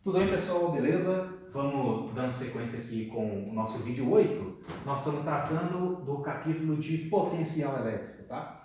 Tudo bem, pessoal? Beleza? Vamos dando sequência aqui com o nosso vídeo 8. Nós estamos tratando do capítulo de potencial elétrico, tá?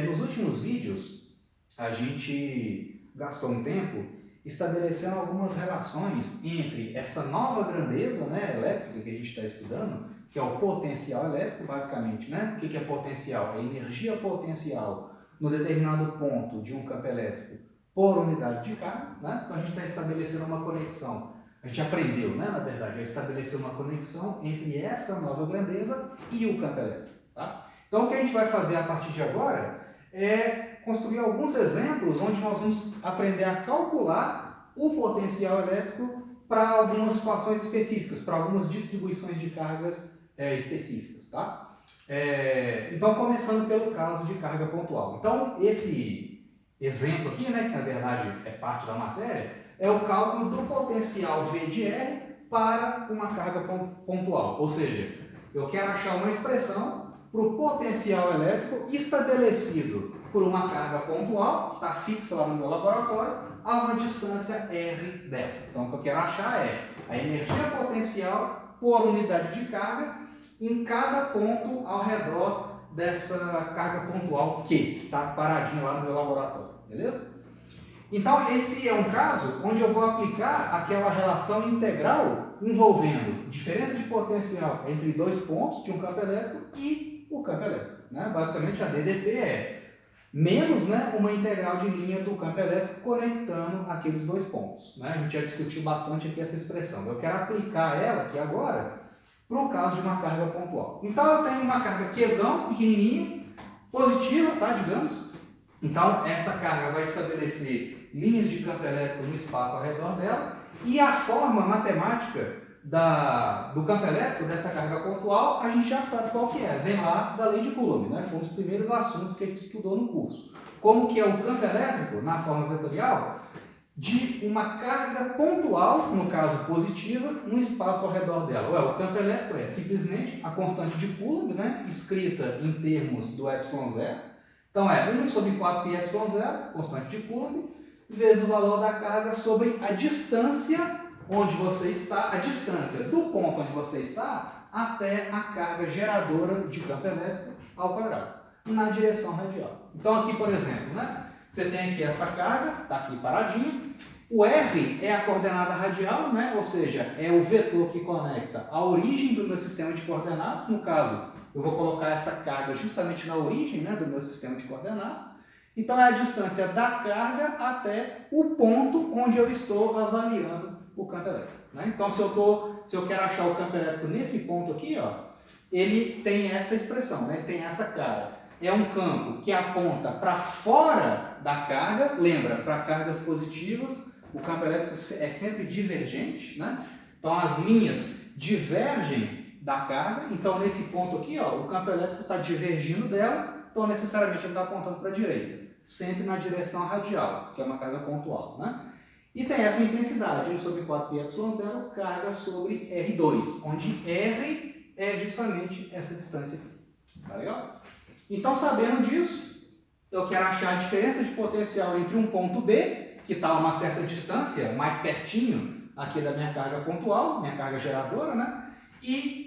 Nos últimos vídeos, a gente gastou um tempo estabelecendo algumas relações entre essa nova grandeza, né, elétrica que a gente está estudando, que é o potencial elétrico, basicamente, né? O que é potencial? É energia potencial no determinado ponto de um campo elétrico por unidade de carga, né? Então a gente está estabelecendo uma conexão. A gente aprendeu, né, na verdade, a estabelecer uma conexão entre essa nova grandeza e o campo elétrico. Tá? Então o que a gente vai fazer a partir de agora é construir alguns exemplos onde nós vamos aprender a calcular o potencial elétrico para algumas situações específicas, para algumas distribuições de cargas específicas. Tá? Então, começando pelo caso de carga pontual. Então, esse exemplo aqui, né, que na verdade é parte da matéria, é o cálculo do potencial V de R para uma carga pontual. Ou seja, eu quero achar uma expressão para o potencial elétrico estabelecido por uma carga pontual, que está fixa lá no meu laboratório, a uma distância R dela. Então, o que eu quero achar é a energia potencial por unidade de carga em cada ponto ao redor dessa carga pontual que está paradinha lá no meu laboratório, beleza? Então, esse é um caso onde eu vou aplicar aquela relação integral envolvendo diferença de potencial entre dois pontos de um campo elétrico e o campo elétrico. Né? Basicamente, a DDP é menos, né, uma integral de linha do campo elétrico conectando aqueles dois pontos. Né? A gente já discutiu bastante aqui essa expressão. Eu quero aplicar ela aqui agora para o caso de uma carga pontual. Então, eu tenho uma carga Qzão, pequenininha, positiva, tá, digamos. Então, essa carga vai estabelecer linhas de campo elétrico no espaço ao redor dela e a forma matemática do campo elétrico, dessa carga pontual, a gente já sabe qual que é. Vem lá da lei de Coulomb, né? Foi um dos primeiros assuntos que a gente estudou no curso. Como que é o campo elétrico, na forma vetorial, de uma carga pontual, no caso positiva, no espaço ao redor dela. O campo elétrico é simplesmente a constante de Coulomb, né? Escrita em termos do ε0. Então é 1 sobre 4 πε0, constante de Coulomb, vezes o valor da carga sobre a distância onde você está, a distância do ponto onde você está até a carga geradora de campo elétrico ao quadrado, na direção radial. Então aqui, por exemplo, né, você tem aqui essa carga, está aqui paradinha, o R é a coordenada radial, né, ou seja, é o vetor que conecta a origem do meu sistema de coordenadas, no caso, eu vou colocar essa carga justamente na origem, né, do meu sistema de coordenadas. Então, é a distância da carga até o ponto onde eu estou avaliando o campo elétrico. Né? Então, se eu quero achar o campo elétrico nesse ponto aqui, ó, ele tem essa expressão, né? Ele tem essa cara. É um campo que aponta para fora da carga, lembra, para cargas positivas, o campo elétrico é sempre divergente, né? Então, as linhas divergem da carga, então nesse ponto aqui, ó, o campo elétrico está divergindo dela, então necessariamente ele está apontando para a direita, sempre na direção radial, que é uma carga pontual, né? E tem essa intensidade, 1 sobre 4 πε0, carga sobre R2, onde R é justamente essa distância aqui. Tá legal? Então, sabendo disso, eu quero achar a diferença de potencial entre um ponto B, que está a uma certa distância, mais pertinho aqui da minha carga pontual, minha carga geradora, né? E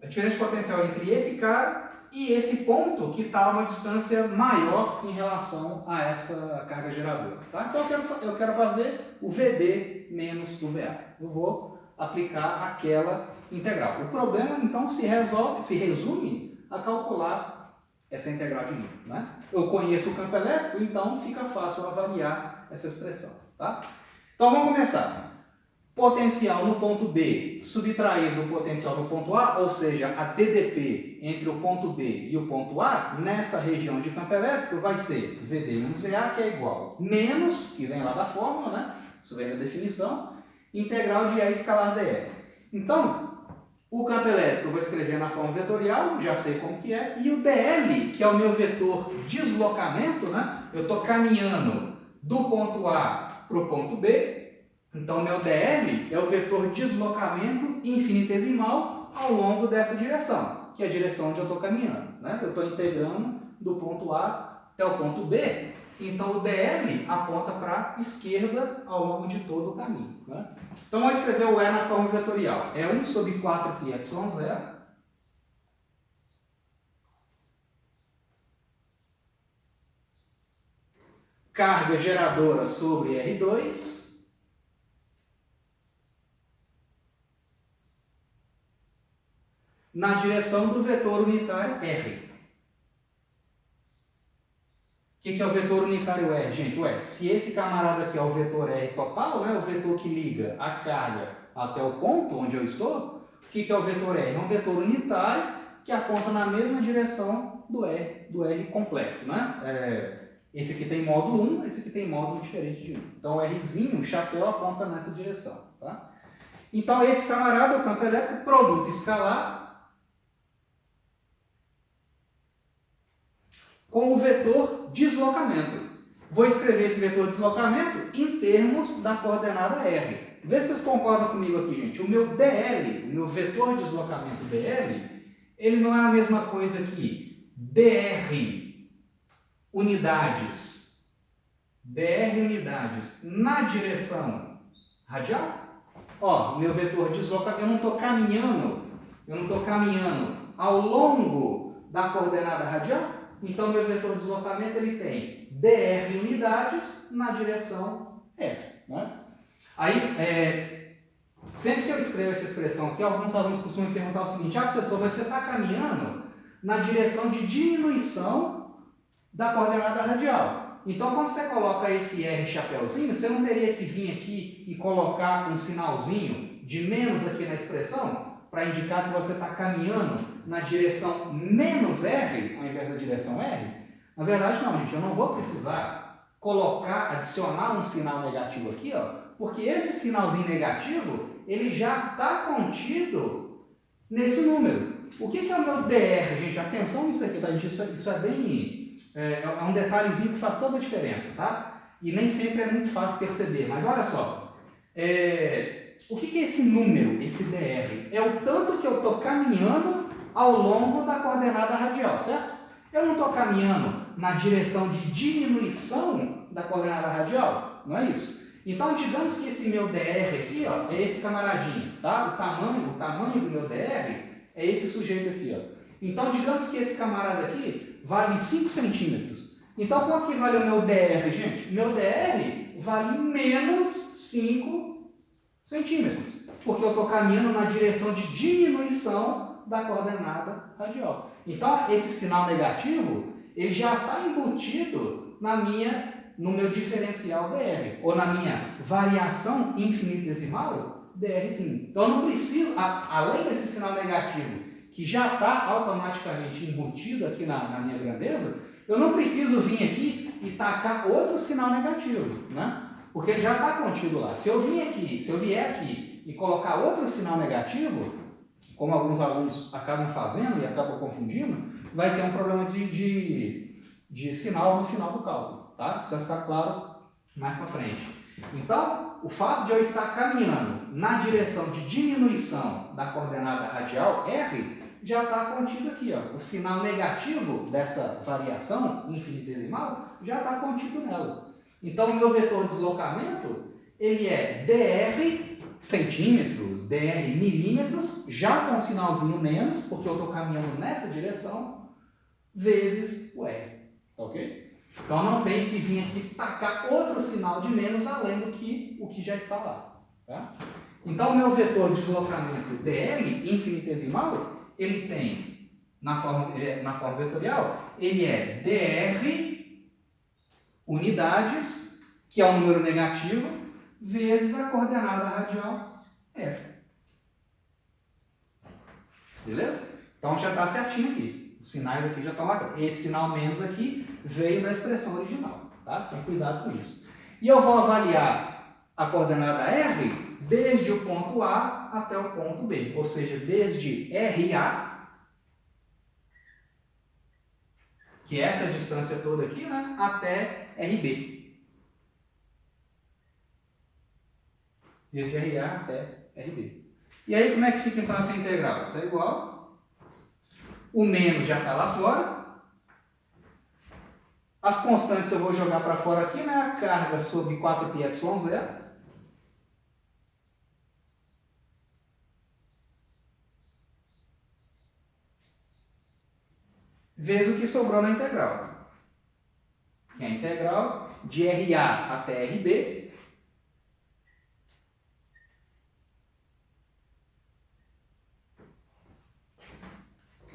a diferença de potencial entre esse cara e esse ponto que está a uma distância maior em relação a essa carga geradora. Tá? Então eu quero fazer o VB menos o VA. Eu vou aplicar aquela integral. O problema então se resume a calcular essa integral de linha. Né? Eu conheço o campo elétrico, então fica fácil avaliar essa expressão. Tá? Então vamos começar. Potencial no ponto B subtraído do potencial no ponto A, ou seja, a DDP entre o ponto B e o ponto A, nessa região de campo elétrico, vai ser VD menos VA, que é igual menos, que vem lá da fórmula, né? Isso vem da definição, integral de E escalar dE. Então, o campo elétrico eu vou escrever na forma vetorial, já sei como que é, e o DL, que é o meu vetor deslocamento, né? Eu estou caminhando do ponto A para o ponto B, então, meu DL é o vetor deslocamento infinitesimal ao longo dessa direção, que é a direção onde eu estou caminhando. Né? Eu estou integrando do ponto A até o ponto B. então o DL aponta para a esquerda ao longo de todo o caminho. Né? Então, vamos escrever o E na forma vetorial. É 1 sobre 4πε0 carga geradora sobre R2 na direção do vetor unitário R. O que é o vetor unitário R, gente? Ué, se esse camarada aqui é o vetor R total, né, o vetor que liga a carga até o ponto onde eu estou, o que é o vetor R? É um vetor unitário que aponta na mesma direção do R completo. Né? Esse aqui tem módulo 1, esse aqui tem módulo diferente de 1. Então, o Rzinho, o chapéu, aponta nessa direção. Tá? Então, esse camarada, o campo elétrico, produto escalar com o vetor deslocamento. Vou escrever esse vetor deslocamento em termos da coordenada R. Vê se vocês concordam comigo aqui, gente. O meu DL, o meu vetor de deslocamento DL, ele não é a mesma coisa que DR unidades na direção radial. Ó, meu vetor de deslocamento, eu não estou caminhando ao longo da coordenada radial. Então, meu vetor de deslocamento ele tem dr unidades na direção R. Né? Aí, sempre que eu escrevo essa expressão aqui, alguns alunos costumam perguntar o seguinte: professor, mas você está caminhando na direção de diminuição da coordenada radial. Então, quando você coloca esse R chapéuzinho, você não teria que vir aqui e colocar um sinalzinho de menos aqui na expressão para indicar que você está caminhando na direção menos R, ao invés da direção R? Na verdade, não, gente. Eu não vou precisar adicionar um sinal negativo aqui, ó, porque esse sinalzinho negativo, ele já está contido nesse número. O que é o meu DR, gente? Atenção nisso aqui, tá, gente? Isso é bem... É um detalhezinho que faz toda a diferença, tá? E nem sempre é muito fácil perceber. Mas olha só. O que é esse número, esse DR? É o tanto que eu estou caminhando ao longo da coordenada radial, certo? Eu não estou caminhando na direção de diminuição da coordenada radial, não é isso? Então, digamos que esse meu DR aqui, ó, é esse camaradinho, tá? O tamanho do meu DR é esse sujeito aqui, ó. Então, digamos que esse camarada aqui vale 5 centímetros. Então, quanto que vale o meu DR, gente? Meu DR vale menos 5 centímetros, porque eu estou caminhando na direção de diminuição da coordenada radial. Então, esse sinal negativo, ele já está embutido no meu diferencial DR, ou na minha variação infinitesimal DRzinho. Então, eu não preciso, além desse sinal negativo, que já está automaticamente embutido aqui na minha grandeza, eu não preciso vir aqui e tacar outro sinal negativo, né? Porque ele já está contido lá. Se eu vier aqui e colocar outro sinal negativo, como alguns alunos acabam fazendo e acabam confundindo, vai ter um problema de sinal no final do cálculo, tá? Isso vai ficar claro mais para frente. Então, o fato de eu estar caminhando na direção de diminuição da coordenada radial R já está contido aqui, ó. O sinal negativo dessa variação infinitesimal já está contido nela. Então, o meu vetor de deslocamento, ele é dr centímetros, dr milímetros, já com um sinalzinho menos, porque eu estou caminhando nessa direção, vezes o R. Tá ok? Então, não tem que vir aqui tacar outro sinal de menos além do que o que já está lá. Tá? Então, o meu vetor de deslocamento dl infinitesimal, ele tem, na forma vetorial, ele é dr unidades, que é um número negativo, vezes a coordenada radial R. Beleza? Então já está certinho aqui. Os sinais aqui já estão lá. Esse sinal menos aqui veio da expressão original. Tá? Então cuidado com isso. E eu vou avaliar a coordenada R desde o ponto A até o ponto B. Ou seja, desde RA, que é essa distância toda aqui, né, até RB. Desde RA até RB. E aí, como é que fica então essa integral? Isso é igual. O menos já está lá fora. As constantes eu vou jogar para fora aqui, né? A carga sobre 4πy0 vezes o que sobrou na integral, que é a integral de RA até RB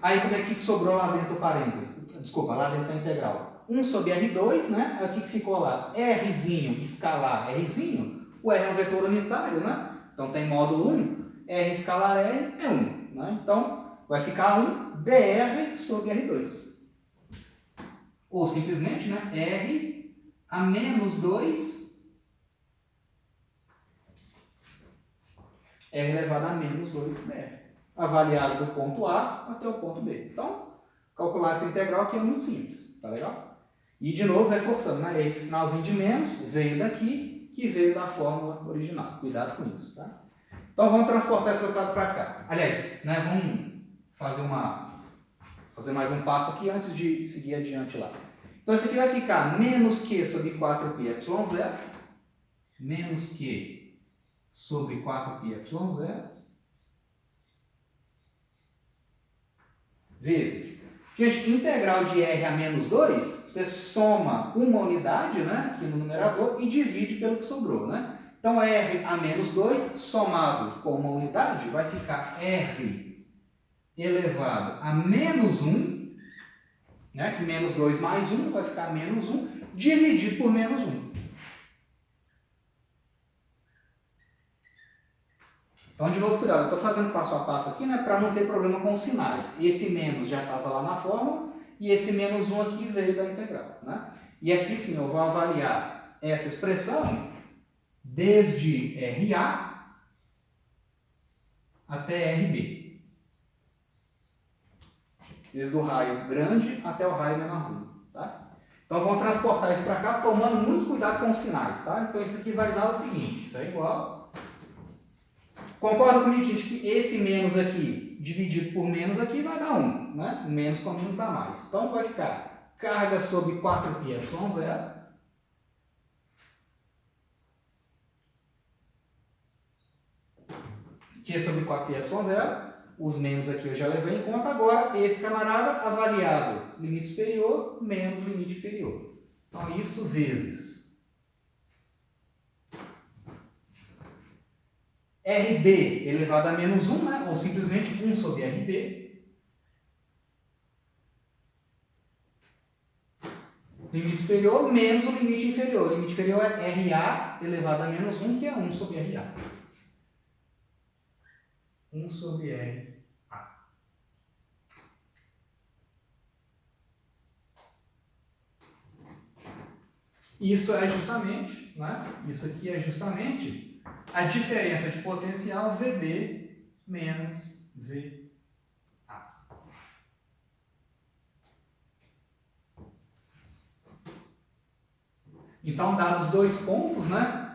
aí como é que sobrou lá dentro do parênteses? Desculpa, lá dentro da integral. 1 sobre R2, né? Aqui que ficou lá, Rzinho escalar Rzinho, o R é um vetor unitário, né? Então tem módulo 1, R escalar R é 1, né? Então vai ficar 1 dr sobre R2. Ou simplesmente, né? R a menos 2 R elevado a menos 2 dr. Avaliado do ponto A até o ponto B. Então, calcular essa integral aqui é muito simples, tá legal? E de novo, reforçando, né? Esse sinalzinho de menos veio daqui, que veio da fórmula original. Cuidado com isso, tá? Então, vamos transportar esse resultado para cá. Aliás, né, vamos fazer mais um passo aqui antes de seguir adiante lá. Então, isso aqui vai ficar menos Q sobre 4πy0, menos Q sobre 4πy0, vezes. Gente, integral de R a menos 2, você soma uma unidade, né, aqui no numerador, e divide pelo que sobrou, né? Então, R a menos 2, somado com uma unidade, vai ficar R elevado a menos 1, né, que menos 2 mais 1 vai ficar menos 1, dividido por menos 1. Então, de novo, cuidado, eu estou fazendo passo a passo aqui, né, para não ter problema com os sinais. Esse menos já estava lá na fórmula e esse menos 1 aqui veio da integral, né? E aqui sim, eu vou avaliar essa expressão desde RA até RB. Desde o raio grande até o raio menorzinho, tá? Então, vamos transportar isso para cá, tomando muito cuidado com os sinais, tá? Então, isso aqui vai dar o seguinte, isso é igual... Concorda comigo, gente, que esse menos aqui, dividido por menos aqui, vai dar 1, né? Menos com menos dá mais. Então, vai ficar carga sobre 4πy0, Q sobre 4πy0, os menos aqui eu já levei em conta. Agora, esse camarada avaliado limite superior menos limite inferior. Então, isso vezes RB elevado a menos 1, né? Ou simplesmente 1 sobre RB. Limite superior menos o limite inferior. O limite inferior é RA elevado a menos 1, que é 1 sobre RA. 1 sobre RA. Isso é justamente, né? Isso aqui é justamente a diferença de potencial VB menos VA. Então, dados dois pontos, né,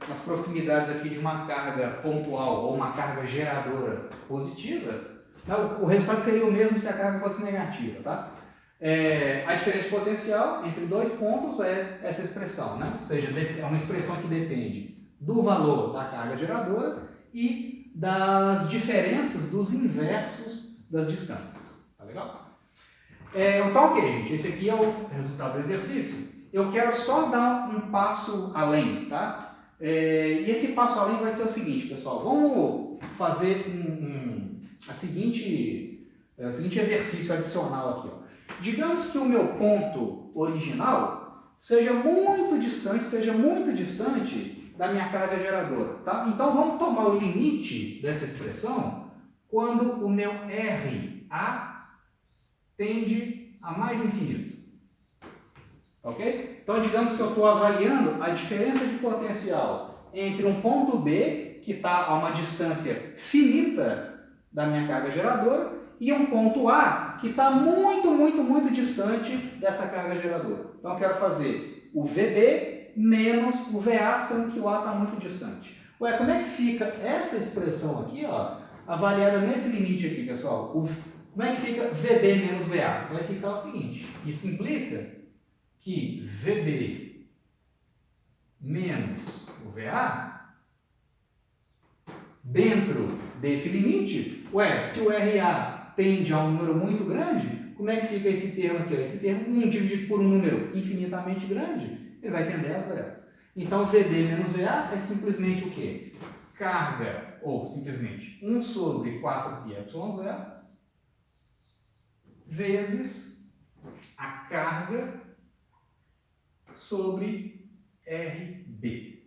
nas proximidades aqui de uma carga pontual ou uma carga geradora positiva, né, o resultado seria o mesmo se a carga fosse negativa, tá? A diferença de potencial entre dois pontos é essa expressão, né? Ou seja, é uma expressão que depende do valor da carga geradora e das diferenças dos inversos das distâncias. Tá legal? Então, ok, gente. Esse aqui é o resultado do exercício. Eu quero só dar um passo além, tá? E esse passo além vai ser o seguinte, pessoal. Vamos fazer o seguinte exercício adicional aqui, ó. Digamos que o meu ponto original seja muito distante da minha carga geradora, tá? Então, vamos tomar o limite dessa expressão quando o meu RA tende a mais infinito. Ok? Então, digamos que eu estou avaliando a diferença de potencial entre um ponto B, que está a uma distância finita da minha carga geradora, e um ponto A, que está muito distante dessa carga geradora. Então, eu quero fazer o VB menos o VA, sendo que o A está muito distante. Ué, como é que fica essa expressão aqui, ó, avaliada nesse limite aqui, pessoal? Como é que fica VB menos VA? Vai ficar o seguinte, isso implica que VB menos o VA, dentro desse limite, se o RA tende a um número muito grande, como é que fica esse termo aqui? Esse termo 1 dividido por um número infinitamente grande, ele vai tender a zero. Então, VB menos VA é simplesmente o quê? Carga, ou simplesmente 1 sobre 4πε0 vezes a carga sobre RB.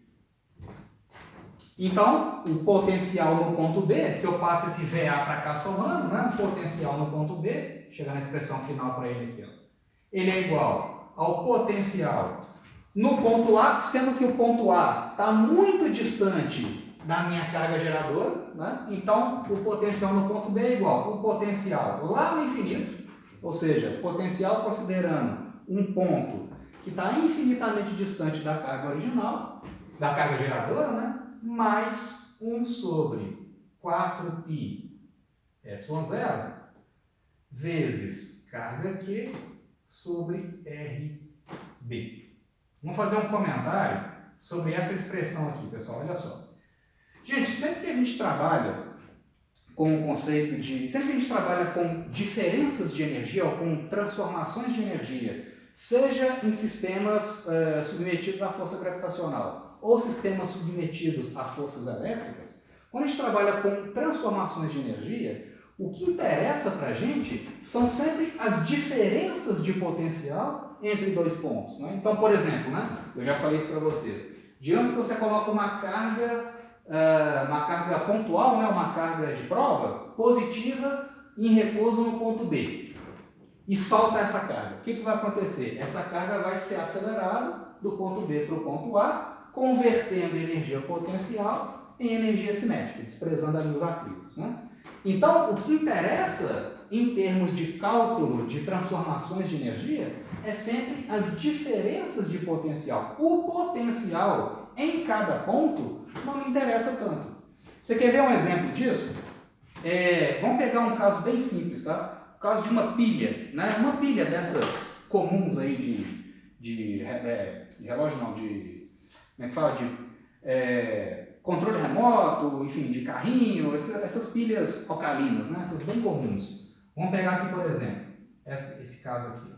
Então, o potencial no ponto B, se eu passo esse VA para cá somando, né, o potencial no ponto B, chegar na expressão final para ele aqui, ó, ele é igual ao potencial no ponto A, sendo que o ponto A está muito distante da minha carga geradora, né? Então o potencial no ponto B é igual ao potencial lá no infinito, ou seja, potencial considerando um ponto que está infinitamente distante da carga original, da carga geradora, né? Mais 1 sobre 4πε0 vezes carga Q sobre RB. Vamos fazer um comentário sobre essa expressão aqui, pessoal. Olha só. Gente, sempre que a gente trabalha com o conceito de... Sempre que a gente trabalha com diferenças de energia ou com transformações de energia, seja em sistemas submetidos à força gravitacional ou sistemas submetidos a forças elétricas, quando a gente trabalha com transformações de energia, o que interessa para a gente são sempre as diferenças de potencial entre dois pontos, né? Então, por exemplo, né, eu já falei isso para vocês. Digamos que você coloca uma carga pontual, né, uma carga de prova positiva em repouso no ponto B e solta essa carga. O que vai acontecer? Essa carga vai ser acelerada do ponto B para o ponto A, convertendo energia potencial em energia cinética, desprezando ali os atritos, né? Então, o que interessa em termos de cálculo de transformações de energia é sempre as diferenças de potencial. O potencial em cada ponto não me interessa tanto. Você quer ver um exemplo disso? Vamos pegar um caso bem simples, tá? O caso de uma pilha, né? Uma pilha dessas comuns aí de relógio, não, de... Como é que fala? Controle remoto, enfim, de carrinho, essas pilhas alcalinas, né? Essas bem comuns. Vamos pegar aqui, por exemplo, esse caso aqui.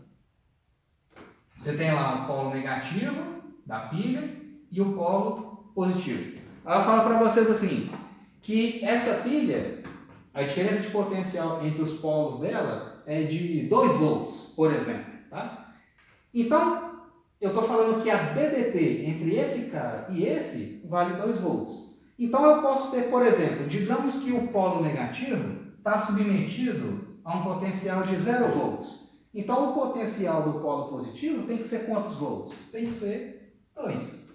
Você tem lá o polo negativo da pilha e o polo positivo. Aí eu falo para vocês assim, que essa pilha, a diferença de potencial entre os polos dela é de 2 volts, por exemplo. Tá? Então, eu estou falando que a BDP entre esse cara e esse vale 2 volts. Então eu posso ter, por exemplo, digamos que o polo negativo está submetido a um potencial de 0 volts. Então o potencial do polo positivo tem que ser quantos volts? Tem que ser 2.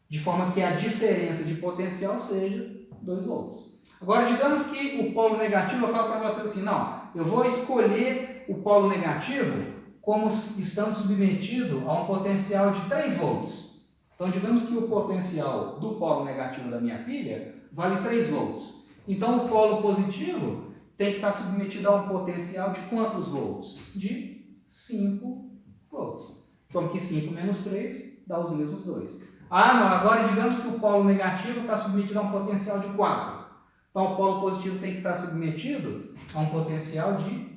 De forma que a diferença de potencial seja 2 volts. Agora, digamos que o polo negativo, eu falo para vocês assim, não, eu vou escolher o polo negativo como estando submetido a um potencial de 3 volts. Então, digamos que o potencial do polo negativo da minha pilha vale 3 volts. Então, o polo positivo tem que estar submetido a um potencial de quantos volts? De 5 volts. Como que 5 menos 3 dá os mesmos 2. Ah, não, agora digamos que o polo negativo está submetido a um potencial de 4. Então, o polo positivo tem que estar submetido a um potencial de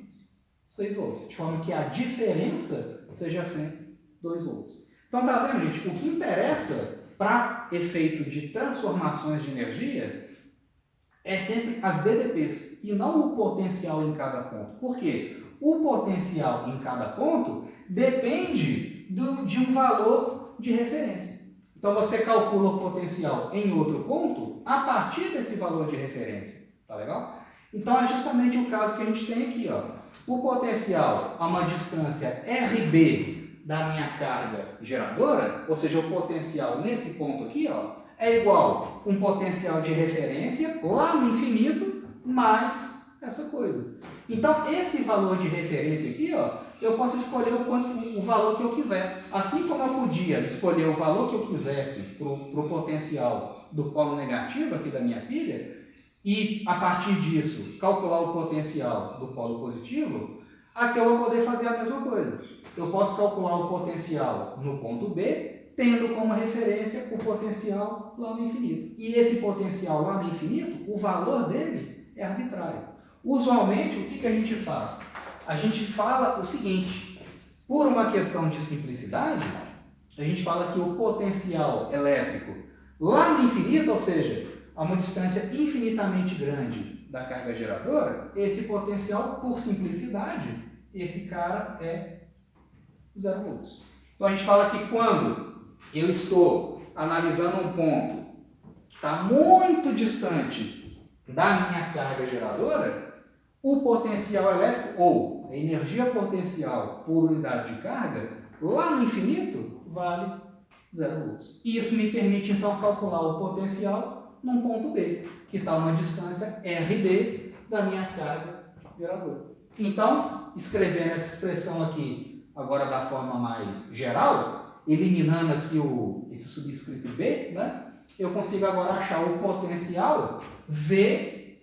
6 volts, de forma que a diferença seja sempre 2 volts. Então, tá vendo, gente? O que interessa para efeito de transformações de energia é sempre as BDPs e não o potencial em cada ponto. Por quê? O potencial em cada ponto depende de um valor de referência. Então, você calcula o potencial em outro ponto a partir desse valor de referência. Tá legal? Então, é justamente o caso que a gente tem aqui, ó. O potencial a uma distância RB da minha carga geradora, ou seja, o potencial nesse ponto aqui, ó, é igual a um potencial de referência lá no infinito mais essa coisa. Então, esse valor de referência aqui, ó, eu posso escolher o valor que eu quiser. Assim como eu podia escolher o valor que eu quisesse para o potencial do polo negativo aqui da minha pilha, e, a partir disso, calcular o potencial do polo positivo, Aqui eu vou poder fazer a mesma coisa. Eu posso calcular o potencial no ponto B, tendo como referência o potencial lá no infinito. E esse potencial lá no infinito, o valor dele é arbitrário. Usualmente, o que a gente faz? A gente fala o seguinte, por uma questão de simplicidade, a gente fala que o potencial elétrico lá no infinito, ou seja, a uma distância infinitamente grande da carga geradora, esse potencial, por simplicidade, esse cara é 0 volts. Então a gente fala que quando eu estou analisando um ponto que está muito distante da minha carga geradora, o potencial elétrico, ou a energia potencial por unidade de carga, lá no infinito, vale 0 volts. E isso me permite, então, calcular o potencial num ponto B, que está a uma distância RB da minha carga geradora. Então, escrevendo essa expressão aqui, agora da forma mais geral, eliminando aqui esse subscrito B, né, eu consigo agora achar o potencial V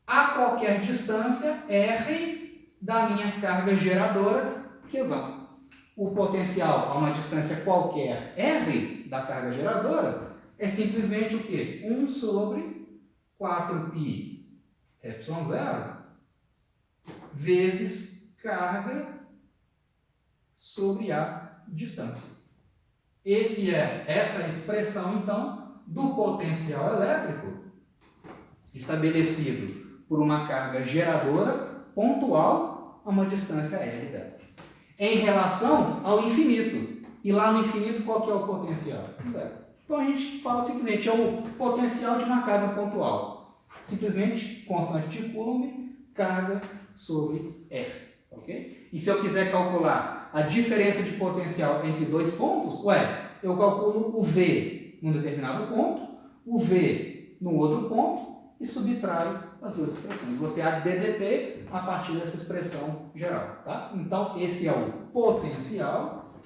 a qualquer distância R da minha carga geradora, Qzão. O potencial a uma distância qualquer R da carga geradora é simplesmente o quê? 1 sobre 4π ε0 vezes carga sobre a distância. Essa expressão, então, do potencial elétrico estabelecido por uma carga geradora pontual a uma distância R dela. Em relação ao infinito. E lá no infinito, qual que é o potencial? 0. Então a gente fala simplesmente, é o potencial de uma carga pontual. Simplesmente, constante de Coulomb, carga sobre R. Okay? E se eu quiser calcular a diferença de potencial entre dois pontos, eu calculo o V num determinado ponto, o V num outro ponto, e subtraio as duas expressões. Vou ter a DDP a partir dessa expressão geral. Tá? Então, esse é o potencial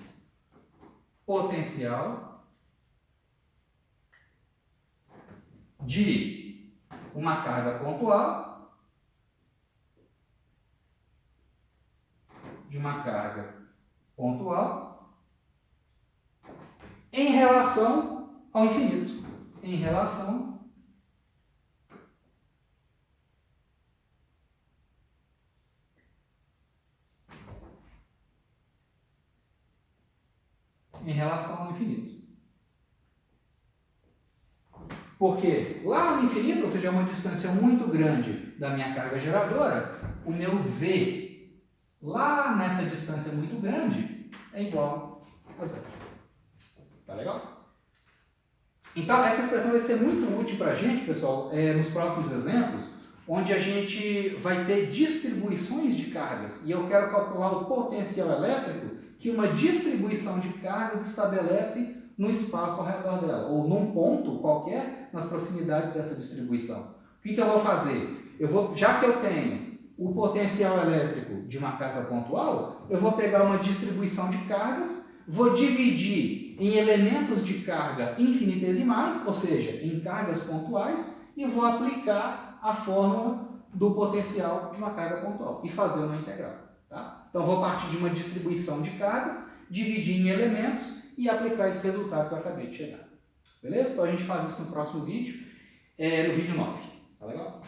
de uma carga pontual, em relação ao infinito. Em relação ao infinito. Porque lá no infinito, ou seja, é uma distância muito grande da minha carga geradora, o meu V lá nessa distância muito grande é igual a 0. Tá legal? Então, essa expressão vai ser muito útil para a gente, pessoal, nos próximos exemplos, onde a gente vai ter distribuições de cargas. E eu quero calcular o potencial elétrico que uma distribuição de cargas estabelece no espaço ao redor dela, ou num ponto qualquer nas proximidades dessa distribuição. O que eu vou fazer? Já que eu tenho o potencial elétrico de uma carga pontual, eu vou pegar uma distribuição de cargas, vou dividir em elementos de carga infinitesimais, ou seja, em cargas pontuais, e vou aplicar a fórmula do potencial de uma carga pontual e fazer uma integral. Tá? Então, vou partir de uma distribuição de cargas, dividir em elementos e aplicar esse resultado que eu acabei de chegar. Beleza? Então, a gente faz isso no próximo vídeo, no vídeo 9. Tá legal?